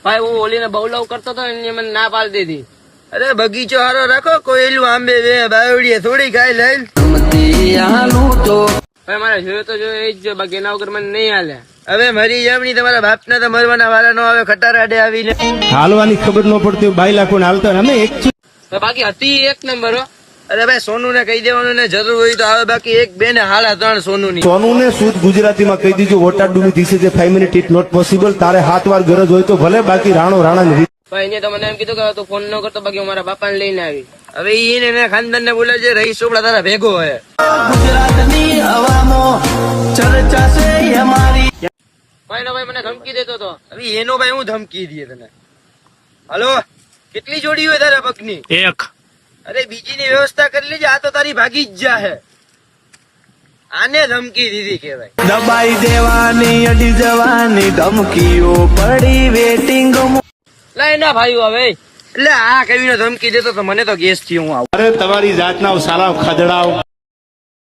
ભાઈ હું ઓલીને બહુ લવ કરતો હતો એને મને ના પાડી દીધી. અરે બગીચો હારો રાખો, કોયલું આંબે બે બાવડીએ થોડી ખાઈ લઈ. ભાઈ મારે જોયો તો જો એ જ બાકી એના વગર મને નહીં હાલે. હવે મરી જમણી તમારા બાપના તો મરવાના વાળા નો આવે ખટારાડે આવીને. હાલવાની ખબર ન પડતી બાઈ લાખો ને હાલતા અમે એક બાકી હતી એક નંબર હો. અરે ભાઈ સોનુ ને કહી દેવાનું ને જરૂર હોય તો આવે, બાકી એક બે ને 3.5 સોનુ ની. સોનુ ને શુદ્ધ ગુજરાતીમાં કહી દીધું what do this is a 5 minute it not possible. તારે 7 વાર ગરજ હોય તો ભલે, બાકી રાણો રાણા ને ભાઈ એને તો મને એમ કીધું કે તું ફોન ન કરતો, બાકી હું મારા બાપાને લઈને આવી. હવે એને ખાનદાન ને બોલાવજે, રહીશ ચોપડા તારા ભેગો હોય. ગુજરાતની હવામાં ચર્ચા છે અમારી. ભાઈ નો ભાઈ મને ધમકી દેતો હતો. હવે એનો ભાઈ હું ધમકી દઈએ તને? હલો, કેટલી જોડી હોય તારા પગની? એક. અરે બીજીની વ્યવસ્થા કરી લેજે, આ તો તારી ભાગી જ જાહે. આને ધમકી દીધી કેવાય. દબાઈ દેવાની અડી જવાની ધમકીઓ પડી વેટિંગ. લઈ ના ભાઈ હવે એટલે આ કવિનો ધમકી દેતો તો મને તો ગેસ થી હું આવું. અરે તમારી જાતના સાલા ખદડાવ.